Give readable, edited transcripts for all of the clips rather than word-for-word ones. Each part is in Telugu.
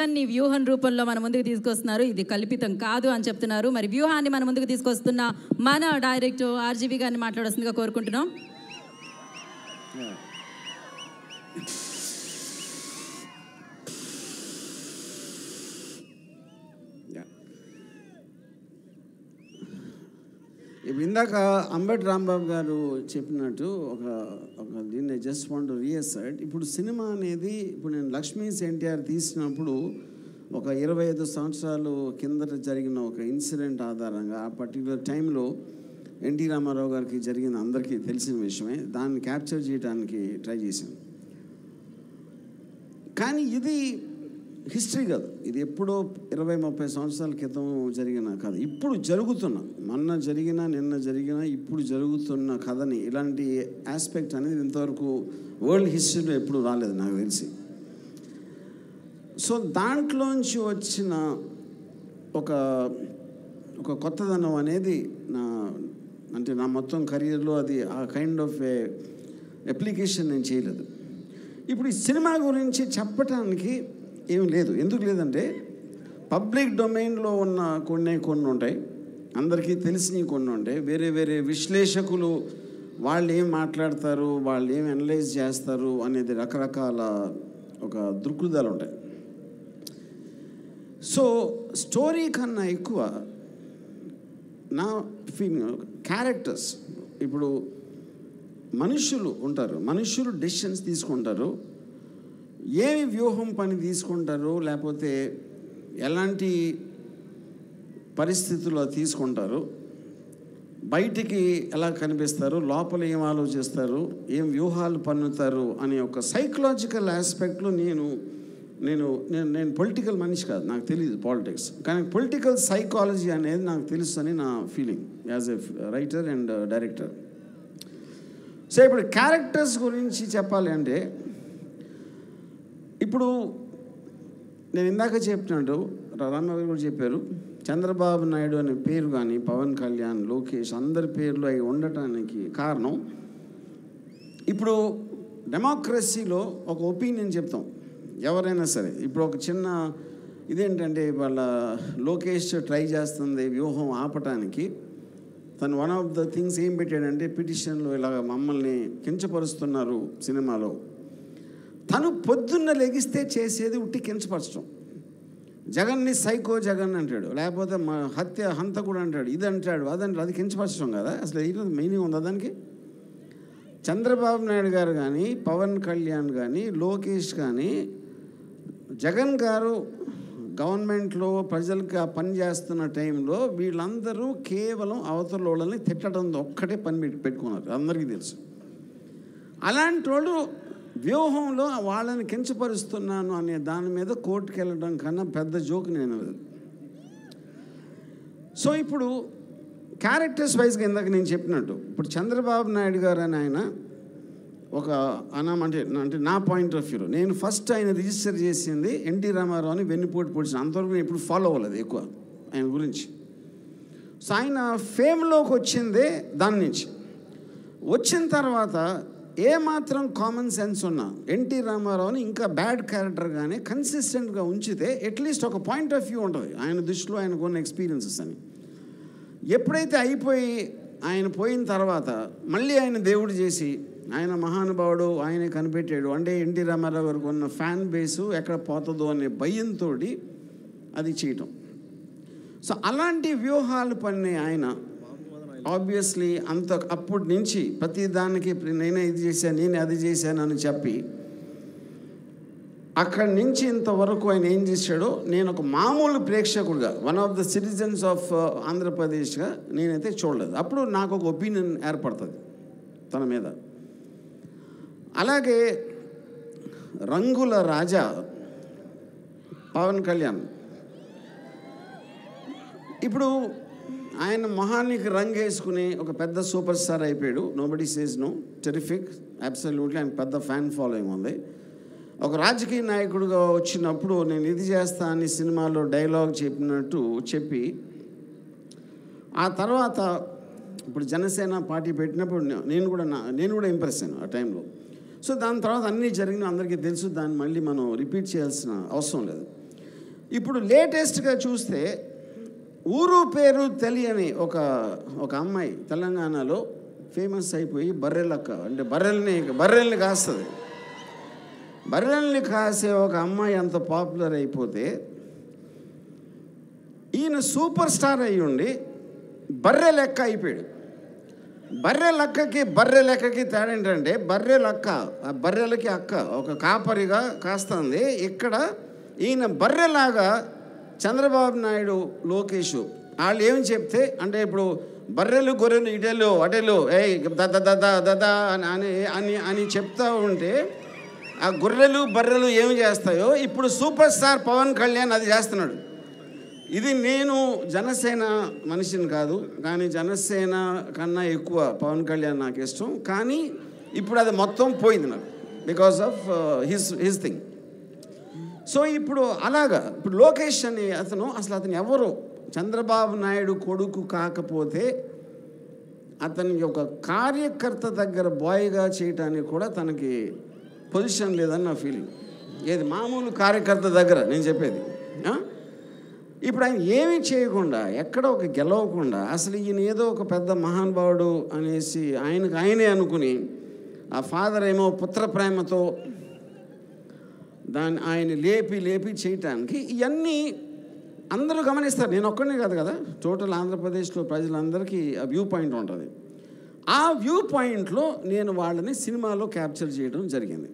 విషయాలన్నీ వ్యూహం రూపంలో మన ముందుకు తీసుకొస్తున్నారు. ఇది కల్పితం కాదు అని చెప్తున్నారు. మరి వ్యూహాన్ని మన ముందుకు తీసుకొస్తున్న మన డైరెక్టర్ ఆర్జీవి గారిని మాట్లాడాల్సిందిగా కోరుకుంటున్నాం. ఇందాక అంబటి రాంబాబు గారు చెప్పినట్టు ఒక దీన్ని జస్ట్ వాంట్ టు రీఅసర్ట్. ఇప్పుడు సినిమా అనేది ఇప్పుడు నేను లక్ష్మీస్ ఎన్టీఆర్ తీసినప్పుడు ఒక 25 సంవత్సరాలు కిందట జరిగిన ఒక ఇన్సిడెంట్ ఆధారంగా ఆ పర్టికులర్ టైంలో ఎన్టీ రామారావు గారికి జరిగిన అందరికీ తెలిసిన విషయమే, దాన్ని క్యాప్చర్ చేయడానికి ట్రై చేశాను. కానీ ఇది హిస్టరీ కాదు, ఇది ఎప్పుడో 20-30 సంవత్సరాల క్రితం జరిగిన కథ. ఇప్పుడు జరుగుతున్న, మొన్న జరిగిన, నిన్న జరిగిన, ఇప్పుడు జరుగుతున్న కథని ఇలాంటి ఆస్పెక్ట్ అనేది ఇంతవరకు వరల్డ్ హిస్టరీలో ఎప్పుడు రాలేదు నాకు తెలిసి. సో దాంట్లోంచి వచ్చిన ఒక కొత్తదనం అనేది నా మొత్తం కెరియర్లో అది ఆ కైండ్ ఆఫ్ ఏ అప్లికేషన్ నేను చేయలేదు. ఇప్పుడు ఈ సినిమా గురించి చెప్పటానికి ఏమి లేదు. ఎందుకు లేదంటే పబ్లిక్ డొమైన్లో ఉన్న కొన్ని ఉంటాయి, అందరికీ తెలిసినవి కొన్ని ఉంటాయి. వేరే వేరే విశ్లేషకులు వాళ్ళు ఏం మాట్లాడతారు, వాళ్ళు ఏం అనలైజ్ చేస్తారు అనేది రకరకాల ఒక దృక్పథాలు ఉంటాయి. సో స్టోరీ కన్నా ఎక్కువ నా ఫీలింగ్ క్యారెక్టర్స్. ఇప్పుడు మనుషులు ఉంటారు, మనుషులు డెసిషన్స్ తీసుకుంటారు, ఏమి వ్యూహం పని తీసుకుంటారు, లేకపోతే ఎలాంటి పరిస్థితుల్లో తీసుకుంటారు, బయటికి ఎలా కనిపిస్తారు, లోపల ఏం ఆలోచిస్తారు, ఏం వ్యూహాలు పన్నుతారు అనే ఒక సైకలాజికల్ ఆస్పెక్ట్లో నేను పొలిటికల్ మనిషి కాదు, నాకు తెలియదు పాలిటిక్స్, కానీ పొలిటికల్ సైకాలజీ అనేది నాకు తెలుసు అని నా feeling as a writer and director. So ఇప్పుడు క్యారెక్టర్స్ గురించి చెప్పాలి అంటే, ఇప్పుడు నేను ఇందాక చెప్పినట్టు రామారావు కూడా చెప్పారు, చంద్రబాబు నాయుడు అనే పేరు కానీ పవన్ కళ్యాణ్, లోకేష్ అందరి పేర్లు అవి ఉండటానికి కారణం, ఇప్పుడు డెమోక్రసీలో ఒక ఒపీనియన్ చెప్తాం ఎవరైనా సరే. ఇప్పుడు ఒక చిన్న ఇదేంటంటే వాళ్ళ లోకేష్ ట్రై చేస్తుంది వ్యూహం ఆపటానికి. తను వన్ ఆఫ్ ద థింగ్స్ ఏం పెట్టాడంటే పిటిషన్లో ఇలాగ మమ్మల్ని కించపరుస్తున్నారు సినిమాలో. తను పొద్దున్న లెగిస్తే చేసేది ఉట్టి కించపరచడం. జగన్ని సైకో జగన్ అంటాడు, లేకపోతే హంతకుడు అంటాడు, ఇది అంటాడు, అదంటాడు, అది కించపరచడం కదా. అసలు ఈరోజు మీనింగ్ ఉందా దానికి? చంద్రబాబు నాయుడు గారు కానీ, పవన్ కళ్యాణ్ కానీ, లోకేష్ కానీ, జగన్ గారు గవర్నమెంట్లో ప్రజలకు ఆ పని చేస్తున్న టైంలో వీళ్ళందరూ కేవలం అవతల వాళ్ళని తిట్టడం ఒక్కటే పని పెట్టుకున్నారు, అందరికీ తెలుసు. అలాంటి వాళ్ళు వ్యూహంలో వాళ్ళని కించపరుస్తున్నాను అనే దాని మీద కోర్టుకు వెళ్ళడం కన్నా పెద్ద జోక్ నేను. సో ఇప్పుడు క్యారెక్టర్స్ వైజ్గా ఇందాక నేను చెప్పినట్టు, ఇప్పుడు చంద్రబాబు నాయుడు గారు అని ఆయన ఒక అంటే నా పాయింట్ ఆఫ్ వ్యూలో నేను ఫస్ట్ ఆయన రిజిస్టర్ చేసింది ఎన్టీ రామారావు అని వెన్నుపోటు పొడిచిన, అంతవరకు నేను ఎప్పుడు ఫాలో అవ్వలేదు ఎక్కువ ఆయన గురించి. సో ఆయన ఫేమ్లోకి వచ్చిందే దాని నుంచి. వచ్చిన తర్వాత ఏమాత్రం కామన్ సెన్స్ ఉన్నా ఎన్టీ రామారావుని ఇంకా బ్యాడ్ క్యారెక్టర్గానే కన్సిస్టెంట్గా ఉంచితే అట్లీస్ట్ ఒక పాయింట్ ఆఫ్ వ్యూ ఉంటుంది ఆయన దృష్టిలో, ఆయనకు ఉన్న ఎక్స్పీరియన్సెస్ అని. ఎప్పుడైతే అయిపోయి ఆయన పోయిన తర్వాత మళ్ళీ ఆయన దేవుడు చేసి ఆయన మహానుభావుడు ఆయనే కనిపెట్టాడు అంటే ఎన్టీ రామారావు గారికి ఉన్న ఫ్యాన్ బేసు ఎక్కడ పోతుందో అనే భయంతో అది చేయటం. సో అలాంటి వ్యూహాలు పన్నే ఆయన ఆబ్వియస్లీ అప్పటి నుంచి ప్రతి దానికి నేనే ఇది చేశాను, నేనే అది చేశాను అని చెప్పి అక్కడి నుంచి ఇంతవరకు ఆయన ఏం చేశాడో నేను ఒక మామూలు ప్రేక్షకుడిగా, one of the citizens of ఆంధ్రప్రదేశ్గా నేనైతే చూడలేదు. అప్పుడు నాకు ఒక ఒపీనియన్ ఏర్పడుతుంది తన మీద. అలాగే రంగుల రాజా పవన్ కళ్యాణ్, ఇప్పుడు ఆయన మొహానికి రంగు వేసుకుని ఒక పెద్ద సూపర్ స్టార్ అయిపోయాడు. Nobody says no, terrific, absolutely ఆయన పెద్ద ఫ్యాన్ ఫాలోయింగ్ ఉంది. ఒక రాజకీయ నాయకుడిగా వచ్చినప్పుడు నేను ఇది చేస్తా అని సినిమాలో డైలాగ్ చెప్పినట్టు చెప్పి ఆ తర్వాత ఇప్పుడు జనసేన పార్టీ పెట్టినప్పుడు నేను కూడా ఇంప్రెస్ అయ్యాను ఆ టైంలో. సో దాని తర్వాత అన్నీ జరిగిన అందరికీ తెలుసు, దాన్ని మళ్ళీ మనం రిపీట్ చేయాల్సిన అవసరం లేదు. ఇప్పుడు లేటెస్ట్గా చూస్తే ఊరు పేరు తెలియని ఒక అమ్మాయి తెలంగాణలో ఫేమస్ అయిపోయి బర్రెలక్క, అంటే బర్రెల్ని కాస్తుంది. బర్రెల్ని కాసే ఒక అమ్మాయి అంత పాపులర్ అయిపోతే ఈయన సూపర్ స్టార్ అయ్యి ఉండి బర్రె లెక్క అయిపోయాడు. బర్రె లెక్కకి తేడా ఏంటంటే బర్రెలక్క, ఆ బర్రెలకి అక్క ఒక కాపరిగా కాస్తుంది. ఇక్కడ ఈయన బర్రెలాగా చంద్రబాబు నాయుడు, లోకేష్ వాళ్ళు ఏమి చెప్తే, అంటే ఇప్పుడు బర్రెలు గొర్రెలు ఇటెలు అటెలు దదా అని చెప్తా ఉంటే ఆ గొర్రెలు బర్రెలు ఏమి చేస్తాయో ఇప్పుడు సూపర్ స్టార్ పవన్ కళ్యాణ్ అది చేస్తున్నాడు. ఇది నేను జనసేన మనిషిని కాదు, కానీ జనసేన కన్నా ఎక్కువ పవన్ కళ్యాణ్ నాకు ఇష్టం. కానీ ఇప్పుడు అది మొత్తం పోయింది నాకు because of his thing. So ఇప్పుడు అలాగా ఇప్పుడు లోకేష్ అని అతను ఎవరు, చంద్రబాబు నాయుడు కొడుకు కాకపోతే అతనికి ఒక కార్యకర్త దగ్గర బాయ్గా చేయటానికి కూడా తనకి పొజిషన్ లేదని నా ఫీలింగ్. ఏది మామూలు కార్యకర్త దగ్గర నేను చెప్పేది. ఇప్పుడు ఆయన ఏమీ చేయకుండా, ఎక్కడ ఒక గెలవకుండా, అసలు ఈయన ఏదో ఒక పెద్ద మహానుభావుడు అనేసి ఆయనే అనుకుని, ఆ ఫాదర్ ఏమో పుత్ర ప్రేమతో ఆయన లేపి చేయటానికి ఇవన్నీ అందరూ గమనిస్తారు. నేను ఒక్కడే కాదు కదా, టోటల్ ఆంధ్రప్రదేశ్లో ప్రజలందరికీ ఆ వ్యూ పాయింట్ ఉంటుంది. ఆ వ్యూ పాయింట్లో నేను వాళ్ళని సినిమాలో క్యాప్చర్ చేయడం జరిగింది.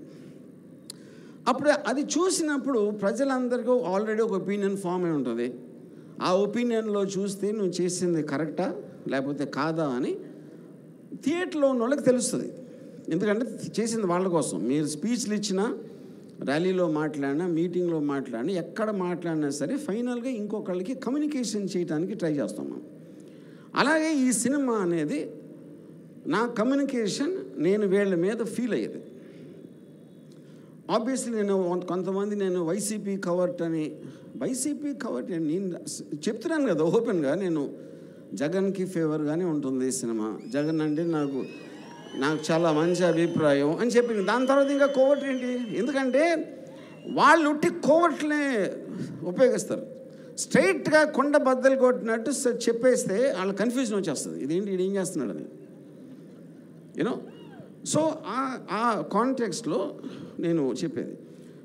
అప్పుడు అది చూసినప్పుడు ప్రజలందరికీ ఆల్రెడీ ఒక ఒపీనియన్ ఫామ్ అయి ఉంటుంది. ఆ ఒపీనియన్లో చూస్తే నువ్వు చేసింది కరెక్టా లేకపోతే కాదా అని థియేటర్లో ఉన్న వాళ్ళకి తెలుస్తుంది. ఎందుకంటే చేసింది వాళ్ళ కోసం. మీరు స్పీచ్లు ఇచ్చినా, ర్యాలీలో మాట్లాడినా, మీటింగ్లో మాట్లాడినా, ఎక్కడ మాట్లాడినా సరే ఫైనల్గా ఇంకొకళ్ళకి కమ్యూనికేషన్ చేయడానికి ట్రై చేస్తాం మనం. అలాగే ఈ సినిమా అనేది నా కమ్యూనికేషన్ నేను వీళ్ళ మీద ఫీల్ అయ్యేది. ఆబ్వియస్లీ కొంతమంది వైసీపీ కవర్ట్ అని నేను చెప్తున్నాను కదా ఓపెన్గా, నేను జగన్కి ఫేవర్గానే ఉంటుంది ఈ సినిమా. జగన్ అంటే నాకు చాలా మంచి అభిప్రాయం అని చెప్పింది. దాని తర్వాత ఇంకా కోవర్ట్ ఏంటి? ఎందుకంటే వాళ్ళు ఉట్టి కోవర్ట్లే ఉపయోగిస్తారు. స్ట్రైట్గా కొండ బద్దలు కొట్టినట్టు చెప్పేస్తే వాళ్ళ కన్ఫ్యూజన్ వచ్చేస్తుంది, ఇదేంటి వీడు ఏం చేస్తున్నాడు అని. యూనో, సో ఆ కాంటెక్స్ట్లో నేను చెప్పేది.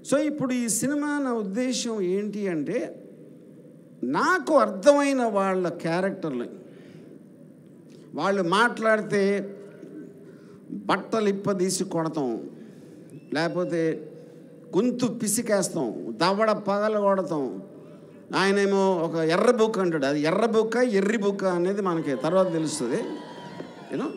సో ఇప్పుడు ఈ సినిమా నా ఉద్దేశం ఏంటి అంటే, నాకు అర్థమైన వాళ్ళ క్యారెక్టర్ని, వాళ్ళు మాట్లాడితే బట్టలు ఇప్పదీసి కొడతాం, లేకపోతే గొంతు పిసికేస్తాం, దవడ పగల కొడతాం. ఆయనేమో ఒక ఎర్ర బుక్ అంటాడు, అది ఎర్ర బుక్క ఎర్రి బుక్క అనేది మనకి తర్వాత తెలుస్తుంది. యూనో,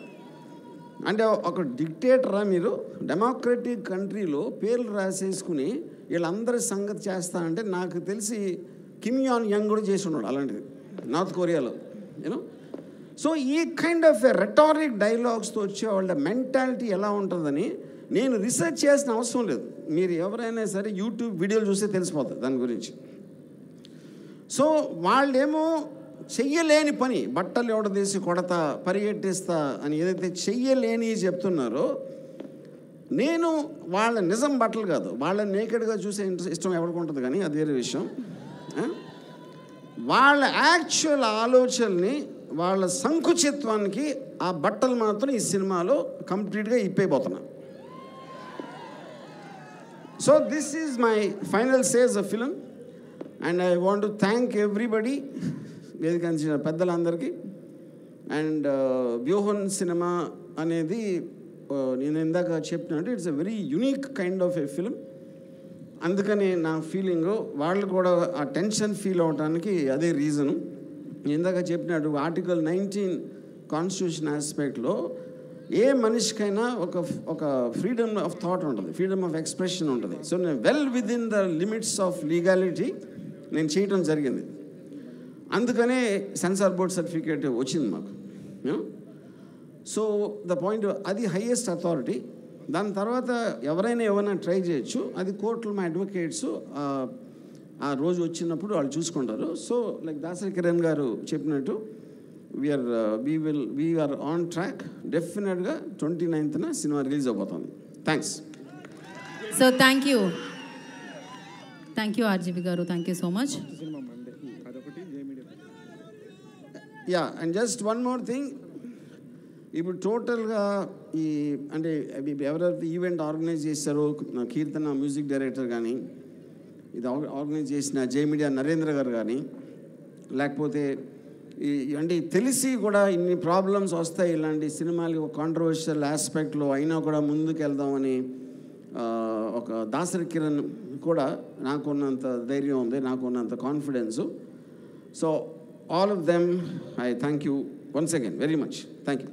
అంటే ఒక డిక్టేటరా మీరు? డెమోక్రటిక్ కంట్రీలో పేర్లు రాసేసుకుని వీళ్ళందరి సంగతి చేస్తా అంటే నాకు తెలిసి కిమ్ యాన్ యంగ్ కూడా చేసి ఉన్నాడు అలాంటిది నార్త్ కొరియాలో. యూనో, సో ఈ కైండ్ ఆఫ్ రెటారిక్ డైలాగ్స్తో వచ్చే వాళ్ళ మెంటాలిటీ ఎలా ఉంటుందని నేను రీసెర్చ్ చేసిన అవసరం లేదు. మీరు ఎవరైనా సరే యూట్యూబ్ వీడియోలు చూస్తే తెలిసిపోతుంది దాని గురించి. సో వాళ్ళేమో చెయ్యలేని పని, బట్టలు ఎవడదీసి కొడతా, పరిగెట్టిస్తా అని ఏదైతే చెయ్యలేని చెప్తున్నారో, నేను వాళ్ళ నిజం బట్టలు కాదు, వాళ్ళని నేకెడ్గా చూసే ఇష్టం ఎవరికి ఉంటుంది, కానీ అది వేరే విషయం. వాళ్ళ యాక్చువల్ ఆలోచనని, వాళ్ళ సంకుచిత్వానికి ఆ బట్టలు మాత్రం ఈ సినిమాలో కంప్లీట్గా ఇప్పైపోతున్నా. So this is my final sage of film and I want to thank everybody, వేదికంచిన పెద్దలందరికీ. అండ్ వ్యూహన్ సినిమా అనేది నేను ఇందాక చెప్పినట్టు it's a very unique kind of a film. అందుకని నా ఫీలింగు వాళ్ళు కూడా ఆ టెన్షన్ ఫీల్ అవడానికి అదే రీజను. ఇందాక చెప్పినట్టు ఆర్టికల్ 19 కాన్స్టిట్యూషన్ ఆస్పెక్ట్లో ఏ మనిషికైనా ఒక ఫ్రీడమ్ ఆఫ్ థాట్ ఉంటుంది, ఫ్రీడమ్ ఆఫ్ ఎక్స్ప్రెషన్ ఉంటుంది. సో నేను well with in the limits of legality నేను చేయటం జరిగింది. అందుకనే సెన్సార్ బోర్డ్ సర్టిఫికేట్ వచ్చింది మాకు. సో ద పాయింట్, అది హైయెస్ట్ అథారిటీ. దాని తర్వాత ఎవరైనా ఏమైనా ట్రై చేయొచ్చు, అది కోర్టులో మా అడ్వకేట్స్ ఆ రోజు వచ్చినప్పుడు వాళ్ళు చూసుకుంటారు. సో లైక్ దాసరి కిరణ్ గారు చెప్పినట్టు వీఆర్ ఆన్ ట్రాక్. డెఫినెట్గా 29th సినిమా రిలీజ్ అవబోతుంది. Thanks. So thank you. Thank you RGV garu, thank you so much. Ya, and just one more thing, ఇప్పుడు టోటల్గా ఈ అంటే ఎవరైతే ఈవెంట్ ఆర్గనైజ్ చేస్తారో కీర్తన మ్యూజిక్ డైరెక్టర్ కానీ, ఇది ఆర్గనైజ్ చేసిన జే మీడియా నరేంద్ర గారు కానీ, లేకపోతే అంటే తెలిసి కూడా ఇన్ని ప్రాబ్లమ్స్ వస్తాయి ఇలాంటి సినిమాలకి ఒక కాంట్రవర్షియల్ ఆస్పెక్ట్లో అయినా కూడా ముందుకు వెళ్దామని ఒక దాసరి కిరణ్ కూడా నాకున్నంత ధైర్యం ఉంది, నాకున్నంత confidence. So all of them I thank you once again very much. Thank you.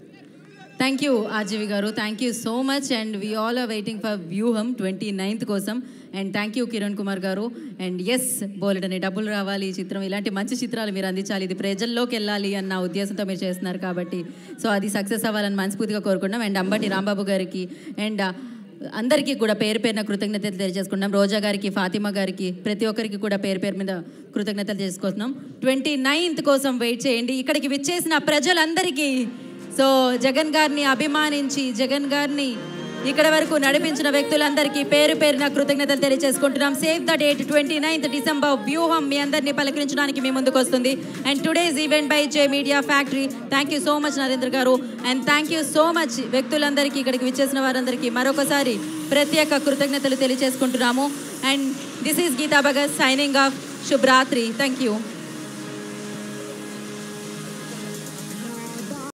Thank you RGV garu, thank you so much. And we all are waiting for Vyooham 29th కోసం. And thank you Kiran Kumar garu. And yes, బోలెడని డబ్బులు రావాలి ఈ చిత్రం, ఇలాంటి మంచి చిత్రాలు మీరు అందించాలి, ఇది ప్రజల్లోకి వెళ్ళాలి అన్న ఉద్దేశంతో మీరు చేస్తున్నారు కాబట్టి సో అది సక్సెస్ అవ్వాలని మనస్ఫూర్తిగా కోరుకున్నాం. అండ్ అంబటి రాంబాబు గారికి అండ్ అందరికీ కూడా పేరు పేరున కృతజ్ఞతలు తెలియజేసుకుంటున్నాం. రోజా గారికి, ఫాతిమా గారికి, ప్రతి ఒక్కరికి కూడా పేరు పేరు మీద కృతజ్ఞతలు చేసుకుంటున్నాం. 29th కోసం వెయిట్ చేయండి. ఇక్కడికి విచ్చేసిన ప్రజలందరికీ, సో జగన్ గారిని అభిమానించి జగన్ గారిని ఇక్కడ వరకు నడిపించిన వ్యక్తులందరికీ పేరు పేరున కృతజ్ఞతలు తెలియజేసుకుంటున్నాం. Save the date 29th December. Vyooham మీ అందరినీ పలకరించడానికి మీ ముందుకు వస్తుంది. And today's event by J Media Factory. Thank you so much Narendra garu. And thank you so much వ్యక్తులందరికీ, ఇక్కడికి విచ్చేసిన వారందరికీ మరొకసారి ప్రత్యేక కృతజ్ఞతలు తెలియజేసుకుంటున్నాము. And this is Geeta Bhagat signing off. శుభరాత్రి. Thank you.